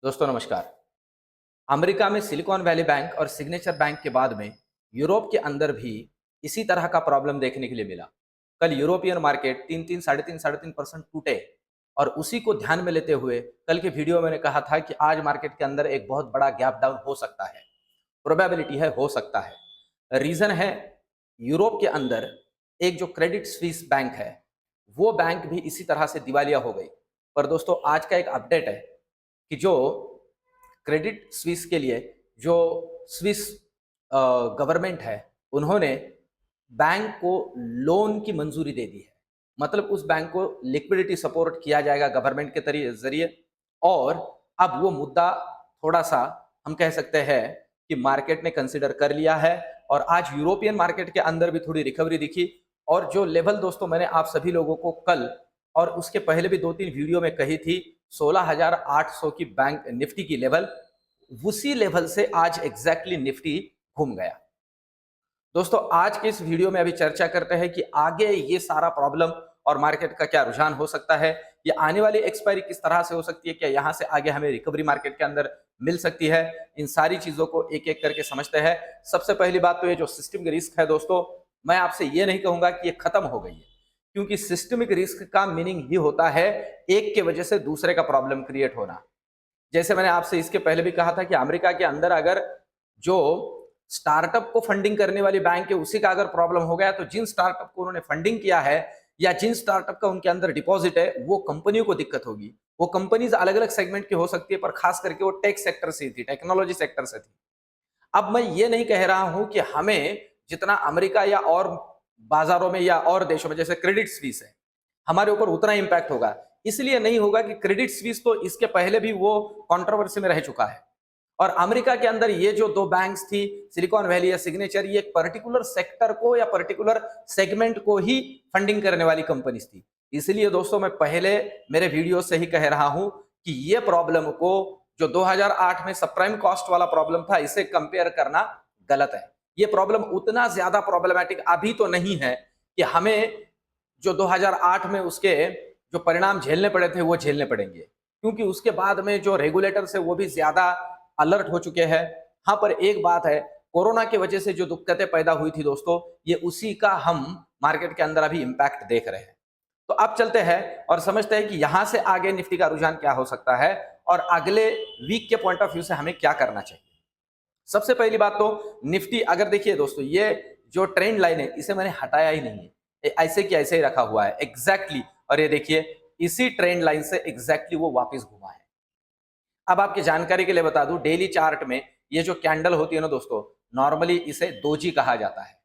दोस्तों नमस्कार। अमेरिका में सिलिकॉन वैली बैंक और सिग्नेचर बैंक के बाद में यूरोप के अंदर भी इसी तरह का प्रॉब्लम देखने के लिए मिला। कल यूरोपियन मार्केट 3-3 साढ़े 3 परसेंट टूटे और उसी को ध्यान में लेते हुए कल के वीडियो में मैंने कहा था कि आज मार्केट के अंदर एक बहुत बड़ा गैप डाउन हो सकता है। प्रोबेबिलिटी है हो सकता है। रीजन है यूरोप के अंदर एक जो क्रेडिट स्विस बैंक है वो बैंक भी इसी तरह से दिवालिया हो गई। पर दोस्तों आज का एक अपडेट है कि जो क्रेडिट स्विस के लिए जो स्विस गवर्नमेंट है उन्होंने बैंक को लोन की मंजूरी दे दी है। मतलब उस बैंक को लिक्विडिटी सपोर्ट किया जाएगा गवर्नमेंट के जरिए। और अब वो मुद्दा थोड़ा सा हम कह सकते हैं कि मार्केट ने कंसिडर कर लिया है और आज यूरोपियन मार्केट के अंदर भी थोड़ी रिकवरी दिखी। और जो लेवल दोस्तों मैंने आप सभी लोगों को कल और उसके पहले भी 2-3 वीडियो में कही थी 16,800 की बैंक निफ्टी की लेवल, उसी लेवल से आज एग्जैक्टली निफ्टी घूम गया। दोस्तों आज के इस वीडियो में अभी चर्चा करते हैं कि आगे ये सारा प्रॉब्लम और मार्केट का क्या रुझान हो सकता है, ये आने वाली एक्सपायरी किस तरह से हो सकती है, क्या यहां से आगे हमें रिकवरी मार्केट के अंदर मिल सकती है। इन सारी चीजों को एक एक करके समझते हैं। सबसे पहली बात तो ये जो सिस्टमिक रिस्क है दोस्तों, मैं आपसे ये नहीं कहूंगा कि ये खत्म हो गई है, क्योंकि सिस्टमिक रिस्क का मीनिंग ये होता है एक के वजह से दूसरे का प्रॉब्लम क्रिएट होना। जैसे मैंने आपसे इसके पहले भी कहा था कि अमेरिका के अंदर अगर जो स्टार्टअप को फंडिंग करने वाली बैंक है उसी का अगर प्रॉब्लम हो गया तो जिन स्टार्टअप को उन्होंने फंडिंग किया है या जिन स्टार्टअप का उनके अंदर डिपॉजिट है वो कंपनियों को दिक्कत होगी। वो कंपनीज अलग अलग सेगमेंट की हो सकती है पर खास करके वो टेक सेक्टर से थी, टेक्नोलॉजी सेक्टर से थी। अब मैं ये नहीं कह रहा हूं कि हमें जितना अमेरिका या और बाजारों में या और देशों में जैसे क्रेडिट स्विस है हमारे ऊपर उतना इंपैक्ट होगा। इसलिए नहीं होगा कि क्रेडिट स्विस तो इसके पहले भी वो कंट्रोवर्सी में रह चुका है। और अमेरिका के अंदर ये जो दो बैंक्स थी सिलिकॉन वैली या सिग्नेचर, ये एक पर्टिकुलर सेक्टर को या पर्टिकुलर सेगमेंट को ही फंडिंग करने वाली कंपनीज थी। इसलिए दोस्तों मैं पहले मेरे वीडियो से ही कह रहा हूं कि ये प्रॉब्लम को जो 2008 में सबप्राइम कॉस्ट वाला प्रॉब्लम था इसे कंपेयर करना गलत है। ये प्रॉब्लम उतना ज्यादा प्रॉब्लमैटिक अभी तो नहीं है कि हमें जो 2008 में उसके जो परिणाम झेलने पड़े थे वो झेलने पड़ेंगे, क्योंकि उसके बाद में जो रेगुलेटर्स है वो भी ज्यादा अलर्ट हो चुके हैं। हाँ पर एक बात है, कोरोना की वजह से जो दिक्कतें पैदा हुई थी दोस्तों ये उसी का हम मार्केट के अंदर अभी इंपैक्ट देख रहे हैं। तो अब चलते हैं और समझते हैं कि यहां से आगे निफ्टी का रुझान क्या हो सकता है और अगले वीक के पॉइंट ऑफ व्यू से हमें क्या करना चाहिए। सबसे पहली बात तो निफ्टी अगर देखिए दोस्तों, ये जो ट्रेंड लाइन है इसे मैंने हटाया ही नहीं है, ऐसे की ऐसे ही रखा हुआ है एग्जैक्टली। और ये देखिए इसी ट्रेंड लाइन से एग्जैक्टली वो वापस घुमा है। अब आपकी जानकारी के लिए बता दूं, डेली चार्ट में ये जो कैंडल होती है ना दोस्तों, नॉर्मली इसे दोजी कहा जाता है।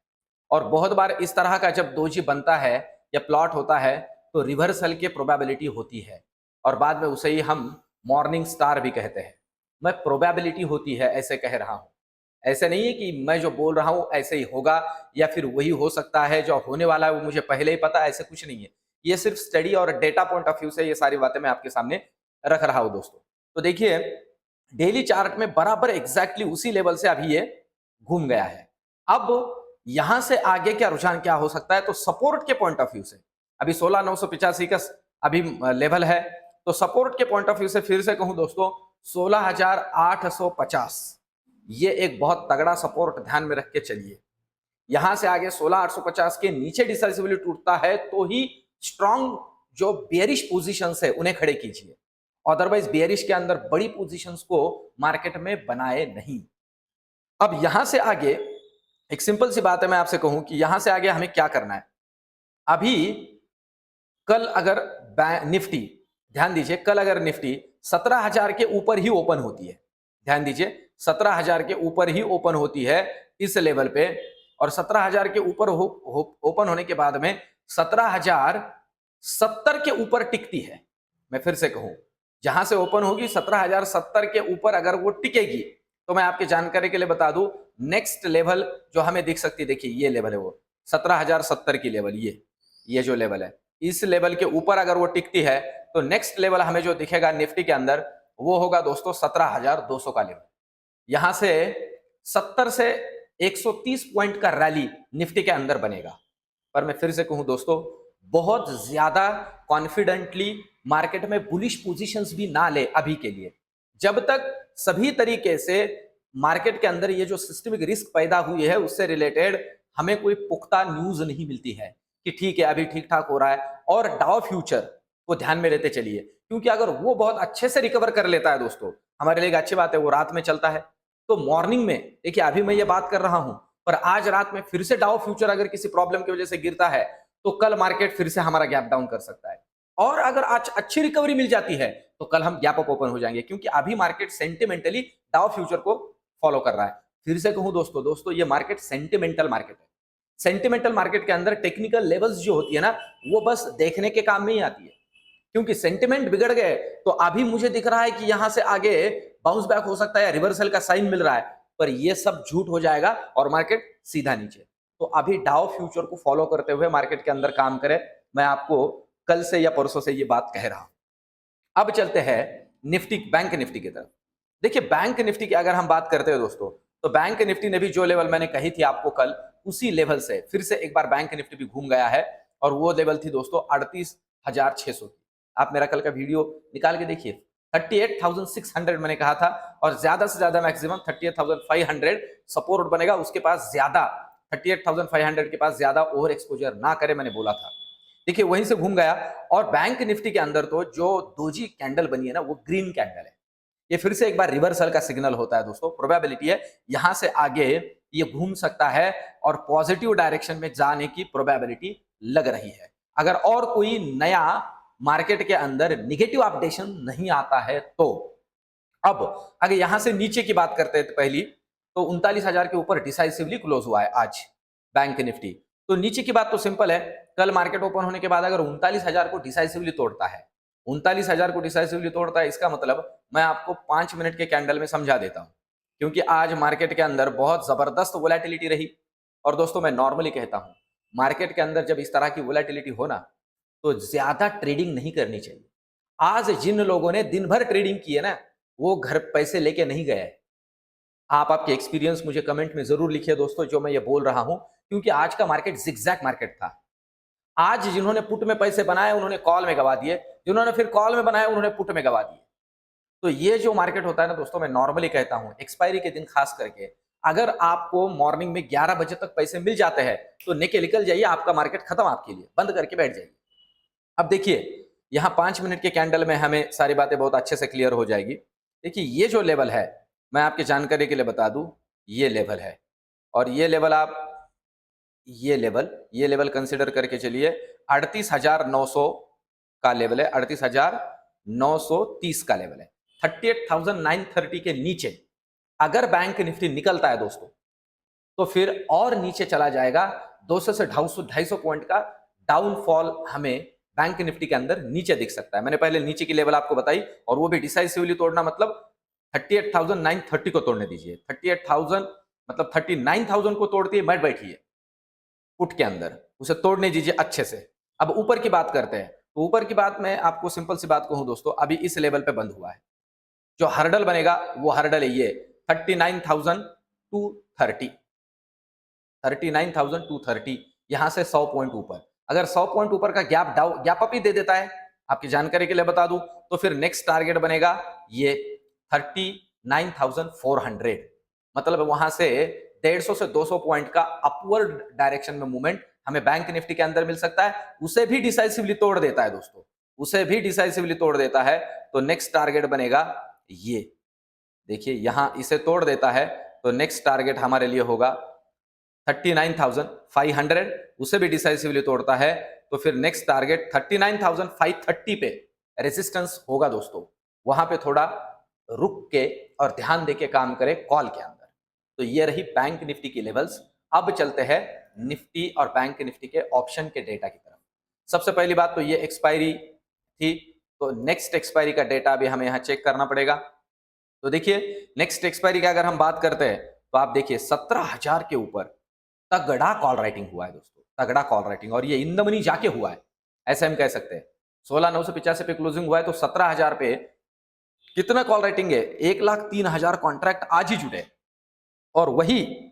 और बहुत बार इस तरह का जब दोजी बनता है या प्लॉट होता है तो रिवर्सल की प्रोबेबिलिटी होती है और बाद में उसे ही हम मॉर्निंग स्टार भी कहते हैं। मैं प्रोबेबिलिटी होती है ऐसे कह रहा हूं, ऐसे नहीं है कि मैं जो बोल रहा हूं ऐसे ही होगा या फिर वही हो सकता है जो होने वाला है वो मुझे पहले ही पता है, ऐसे कुछ नहीं है। ये सिर्फ स्टडी और डेटा पॉइंट ऑफ व्यू से ये सारी बातें मैं आपके सामने रख रहा हूं दोस्तों। तो देखिए डेली चार्ट में बराबर एग्जैक्टली उसी लेवल से अभी ये घूम गया है। अब यहां से आगे क्या रुझान क्या हो सकता है, तो सपोर्ट के पॉइंट ऑफ व्यू से अभी 16,985 का अभी लेवल है। तो सपोर्ट के पॉइंट ऑफ व्यू से फिर से कहूं दोस्तों 16,850 ये एक बहुत तगड़ा सपोर्ट ध्यान में रख के चलिए। यहां से आगे 16,850 के नीचे डिसाइसिवली टूटता है तो ही स्ट्रॉन्ग जो बेयरिश पोजीशंस है उन्हें खड़े कीजिए, अदरवाइज बेयरिश के अंदर बड़ी पोजीशंस को मार्केट में बनाए नहीं। अब यहां से आगे एक सिंपल सी बात है, मैं आपसे कहूं कि यहां से आगे हमें क्या करना है। अभी कल अगर निफ्टी, ध्यान दीजिए, कल अगर निफ्टी 17,000 के ऊपर ही ओपन होती है, ध्यान दीजिए 17,000 के ऊपर ही ओपन होती है इस लेवल पे, और 17,000 के ऊपर ओपन होने के बाद में 17,070 के ऊपर टिकती है। मैं फिर से कहूं, जहां से ओपन होगी 17,070 के ऊपर अगर वो टिकेगी तो मैं आपकी जानकारी के लिए बता दूं नेक्स्ट लेवल जो हमें दिख सकती है, देखिए ये लेवल है वो 17,070 की लेवल, ये जो लेवल है इस लेवल के ऊपर अगर वो टिकती है तो नेक्स्ट लेवल हमें जो दिखेगा निफ्टी के अंदर वो होगा दोस्तों 17,200 का लेवल। यहां से 70 से 130 पॉइंट का रैली निफ्टी के अंदर बनेगा। पर मैं फिर से कहूं दोस्तों, बहुत ज्यादा कॉन्फिडेंटली मार्केट में बुलिश पोजीशंस भी ना ले अभी के लिए। जब तक सभी तरीके से मार्केट के अंदर ये जो सिस्टमिक रिस्क पैदा हुई है उससे रिलेटेड हमें कोई पुख्ता न्यूज नहीं मिलती है कि ठीक है अभी ठीक ठाक हो रहा है। और डाउ फ्यूचर को ध्यान में लेते चलिए, क्योंकि अगर वो बहुत अच्छे से रिकवर कर लेता है दोस्तों, हमारे लिए एक अच्छी बात है, वो रात में चलता है तो मॉर्निंग में देखिए अभी मैं ये बात कर रहा हूं, पर आज रात में फिर से डाउ फ्यूचर अगर किसी प्रॉब्लम की वजह से गिरता है तो कल मार्केट फिर से हमारा गैप डाउन कर सकता है। और अगर आज अच्छी रिकवरी मिल जाती है तो कल हम गैप अप ओपन हो जाएंगे, क्योंकि अभी मार्केट सेंटिमेंटली डाउ फ्यूचर को फॉलो कर रहा है। फिर से कहूं दोस्तों ये मार्केट सेंटिमेंटल मार्केट है। सेंटिमेंटल मार्केट के अंदर टेक्निकल लेवल्स जो होती है ना, वो बस देखने के काम में ही आती है, क्योंकि सेंटिमेंट बिगड़ गए तो अभी मुझे दिख रहा है कि यहां से आगे बाउंस बैक हो सकता है या रिवर्सल का साइन मिल रहा है, पर ये सब झूठ हो जाएगा और मार्केट सीधा नीचे। तो अभी डाउ फ्यूचर को फॉलो करते हुए मार्केट के अंदर काम करें, मैं आपको कल से या परसों से ये बात कह रहा हूं। अब चलते हैं निफ्टी, बैंक निफ्टी की तरफ। देखिए बैंक निफ्टी की अगर हम बात करते हैं दोस्तों, तो बैंक निफ्टी ने भी जो लेवल मैंने कही थी आपको कल, उसी लेवल से फिर से एक बार बैंक निफ्टी भी घूम गया है, और वो लेवल थी दोस्तों 38,600 की। आप मेरा कल का वीडियो निकाल के देखिए, 38,600 मैंने कहा था, और ज्यादा से ज्यादा मैक्सिमम 38,500 सपोर्ट बनेगा, उसके पास ज्यादा 38,500 के पास ज्यादा ओवर एक्सपोजर ना करे, मैंने बोला था। देखिए वहीं से घूम गया, और बैंक निफ्टी के अंदर तो जो दोजी कैंडल बनी है ना, वो ग्रीन कैंडल है। ये फिर से एक बार रिवर्सल का सिग्नल होता है दोस्तों, प्रोबेबिलिटी है यहां से आगे ये घूम सकता है और पॉजिटिव डायरेक्शन में जाने की प्रोबेबिलिटी लग रही है, अगर और कोई नया मार्केट के अंदर निगेटिव अपडेशन नहीं आता है तो। अब अगर यहां से नीचे की बात करते हैं तो पहली तो 39,000 के ऊपर डिसाइसिवली क्लोज हुआ है आज बैंक निफ्टी। तो नीचे की बात तो सिंपल है, कल मार्केट ओपन होने के बाद अगर 39,000 को डिसाइसिवली तोड़ता है, 39,000 को डिसाइसिवली तोड़ता है, इसका मतलब मैं आपको 5 मिनट के कैंडल में समझा देता हूं, क्योंकि आज मार्केट के अंदर बहुत जबरदस्त वोलेटिलिटी रही। और दोस्तों मैं नॉर्मली कहता हूं, मार्केट के अंदर जब इस तरह की वोलेटिलिटी हो ना, तो ज्यादा ट्रेडिंग नहीं करनी चाहिए। आज जिन लोगों ने दिन भर ट्रेडिंग की है ना, वो घर पैसे लेके नहीं गए। आप आपके एक्सपीरियंस मुझे कमेंट में जरूर लिखिए दोस्तों, जो मैं ये बोल रहा हूं, क्योंकि आज का मार्केट जिगजैग मार्केट था। आज जिन्होंने पुट में पैसे बनाए उन्होंने कॉल में गवा दिए, जिन्होंने फिर कॉल में बनाए उन्होंने पुट में गवा दिए। तो ये जो मार्केट होता है ना दोस्तों, मैं नॉर्मली कहता हूं एक्सपायरी के दिन खास करके, अगर आपको मॉर्निंग में 11 बजे तक पैसे मिल जाते हैं तो निकल निकल जाइए, आपका मार्केट खत्म, आपके लिए बंद करके बैठ जाइए। अब देखिए यहां 5 मिनट के कैंडल में हमें सारी बातें बहुत अच्छे से क्लियर हो जाएगी। देखिए ये जो लेवल है, मैं आपकी जानकारी के लिए बता दूं, ये लेवल है, और ये लेवल कंसिडर करके चलिए 38,900 का लेवल है, 38,930 का लेवल है। 38,930 के नीचे अगर बैंक निफ्टी निकलता है दोस्तों, तो फिर और नीचे चला जाएगा, 200 से 250 पॉइंट का डाउनफॉल हमें बैंक निफ्टी के अंदर नीचे दिख सकता है। मैंने पहले नीचे की लेवल आपको बताई, और वो भी डिसाइसिवली तोड़ना मतलब 38,930 को तोड़ने दीजिए। 38,000 मतलब 39,000 को तोड़ती है मत बैठिए पुट के अंदर, उसे तोड़ने दीजिए अच्छे से। अब ऊपर की बात करते हैं, तो ऊपर की बात मैं आपको सिंपल सी बात कहूं दोस्तों, अभी इस लेवल पे बंद हुआ है, जो हर्डल बनेगा वो हर्डल है ये 39,230, 39,230, यहां से 100 पॉइंट ऊपर। अगर 100 पॉइंट ऊपर का गैप अप ही दे देता है, आपकी जानकारी के लिए बता दूं, तो फिर नेक्स्ट टारगेट बनेगा ये 39,400, मतलब वहां से 150 से 200 पॉइंट का अपवर्ड डायरेक्शन में मूवमेंट हमें बैंक निफ्टी के अंदर मिल सकता है। उसे भी डिसाइसिवली तोड़ देता है दोस्तों, उसे भी डिसाइसिवली तोड़ देता है, तो नेक्स्ट टारगेट बनेगा ये। देखिए यहां इसे तोड़ देता है तो नेक्स्ट टारगेट हमारे लिए होगा 39,500, उसे भी डिसाइसिवली तोड़ता है तो फिर नेक्स्ट टारगेट 39,530 पे रेजिस्टेंस होगा दोस्तों। वहां पे थोड़ा रुक के और ध्यान देके काम करें कॉल के अंदर। तो ये रही बैंक निफ्टी की लेवल्स। अब चलते हैं निफ्टी और बैंक निफ्टी के ऑप्शन के डेटा की तरफ। सबसे पहली बात तो ये एक्सपायरी थी, तो नेक्स्ट एक्सपायरी का डेटा भी हमें यहां चेक करना पड़ेगा। तो देखिए नेक्स्ट एक्सपायरी की अगर हम बात करते हैं, तो आप देखिए 17,000 के ऊपर तगड़ा कॉल राइटिंग हुआ है दोस्तों, तगड़ा कॉल राइटिंग, और ये इन द मनी जाके हुआ है, ऐसे हम कह सकते हैं। 16,985 पे क्लोजिंग हुआ है, तो 17,000 पे कितना कॉल राइटिंग है, 1,03,000 कॉन्ट्रैक्ट आज ही जुड़े, और वही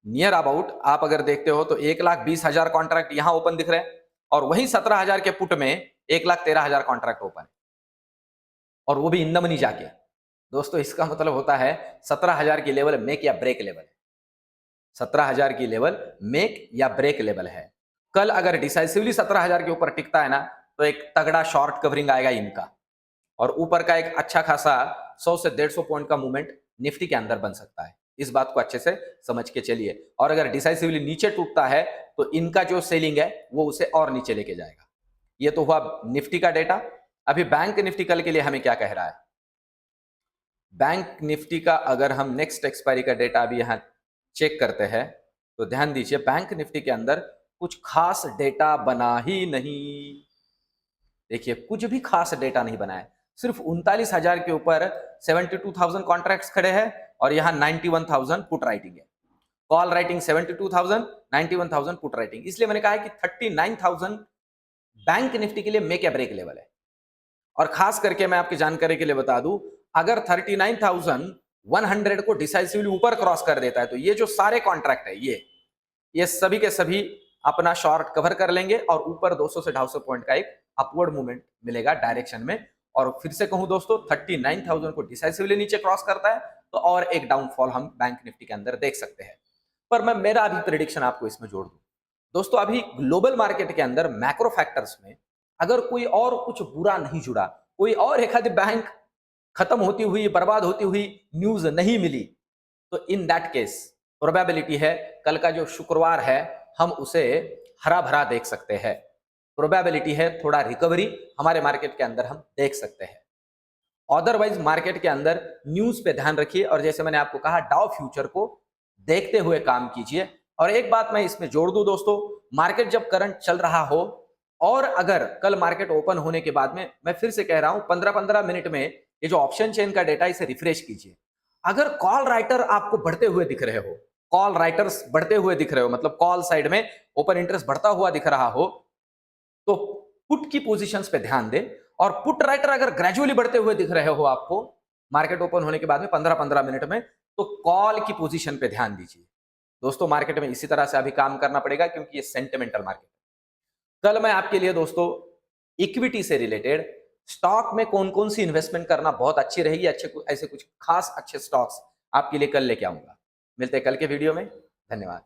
नियर अबाउट आप अगर देखते हो तो 1,20,000 कॉन्ट्रैक्ट यहां ओपन दिख रहे हैं, और वही 17,000 के पुट में 1,13,000 कॉन्ट्रैक्ट ओपन है, और वो भी इन द मनी जाके। दोस्तों इसका मतलब होता है 17,000 की लेवल मेक या ब्रेक लेवल है। 17,000 की लेवल मेक या ब्रेक लेवल है। कल अगर डिसाइसिवली 17,000 के ऊपर टिकता है ना, तो एक तगड़ा शॉर्ट कवरिंग आएगा इनका, और ऊपर का एक अच्छा खासा 100 से 150 पॉइंट का मूवमेंट निफ्टी के अंदर बन सकता है। इस बात को अच्छे से समझ के चलिए। और अगर डिसाइसिवली नीचे टूटता है तो इनका जो सेलिंग है वो उसे और नीचे लेके जाएगा। ये तो हुआ निफ्टी का डेटा। अभी बैंक निफ्टी कल के लिए हमें क्या कह रहा है? बैंक निफ्टी का अगर हम नेक्स्ट एक्सपायरी का डेटा अभी यहां चेक करते हैं तो ध्यान दीजिए, बैंक निफ्टी के अंदर कुछ खास डेटा बना ही नहीं। देखिए कुछ भी खास डेटा नहीं बना है। सिर्फ 39,000 के ऊपर 72,000 कॉन्ट्रैक्ट्स खड़े हैं और यहां 91,000 पुट राइटिंग है। Call writing 72,000, 91,000 put writing. इसलिए मैंने कहा है कि 39,000 बैंक निफ्टी के लिए मेक या ब्रेक लेवल है। और खास करके मैं आपकी जानकारी के लिए बता दूं, अगर 39,100 को डिसाइसिवली ऊपर क्रॉस कर देता है तो ये जो सारे कॉन्ट्रैक्ट है ये सभी के सभी अपना शॉर्ट कवर कर लेंगे और ऊपर 200 से 250 पॉइंट का एक अपवर्ड मूवमेंट मिलेगा डायरेक्शन में। और फिर से कहूं दोस्तों, 39,000 को डिसाइसिवली नीचे क्रॉस करता है तो और एक डाउनफॉल हम बैंक निफ्टी के अंदर देख सकते हैं। पर मैं मेरा अभी प्रेडिक्शन आपको इसमें जोड़ दूं। दोस्तों अभी ग्लोबल मार्केट के अंदर मैक्रो फैक्टर्स में अगर कोई और कुछ बुरा नहीं जुड़ा, कोई और एक आधी बैंक खत्म होती हुई, बर्बाद होती हुई न्यूज नहीं मिली, तो इन दैट केस प्रोबेबिलिटी है कल का जो शुक्रवार है हम उसे हरा भरा देख सकते हैं। प्रोबेबिलिटी है थोड़ा रिकवरी हमारे मार्केट के अंदर हम देख सकते हैं। अदरवाइज मार्केट के अंदर न्यूज पे ध्यान रखिए और जैसे मैंने आपको कहा डाउ फ्यूचर को देखते हुए काम कीजिए। और एक बात मैं इसमें जोड़ दूं दोस्तों, मार्केट जब करंट चल रहा हो और अगर कल मार्केट ओपन होने के बाद में, मैं फिर से कह रहा हूं 15-15 मिनट में ये जो ऑप्शन चेन का डेटा इसे रिफ्रेश कीजिए। अगर कॉल राइटर आपको बढ़ते हुए दिख रहे हो, कॉल राइटर्स बढ़ते हुए दिख रहे हो, मतलब कॉल साइड में ओपन इंटरेस्ट बढ़ता हुआ दिख रहा हो, तो पुट की पोजीशंस पे ध्यान दें। और पुट राइटर अगर ग्रेजुअली बढ़ते हुए दिख रहे हो आपको मार्केट ओपन होने के बाद में 15-15 मिनट में, तो कॉल की पोजीशन पे ध्यान दीजिए। दोस्तों मार्केट में इसी तरह से अभी काम करना पड़ेगा क्योंकि ये सेंटिमेंटल मार्केट है। कल मैं आपके लिए दोस्तों इक्विटी से रिलेटेड स्टॉक में कौन कौन सी इन्वेस्टमेंट करना बहुत अच्छी रहेगी, ऐसे कुछ खास अच्छे स्टॉक्स आपके लिए कल लेके आऊंगा। मिलते हैं कल के वीडियो में। धन्यवाद।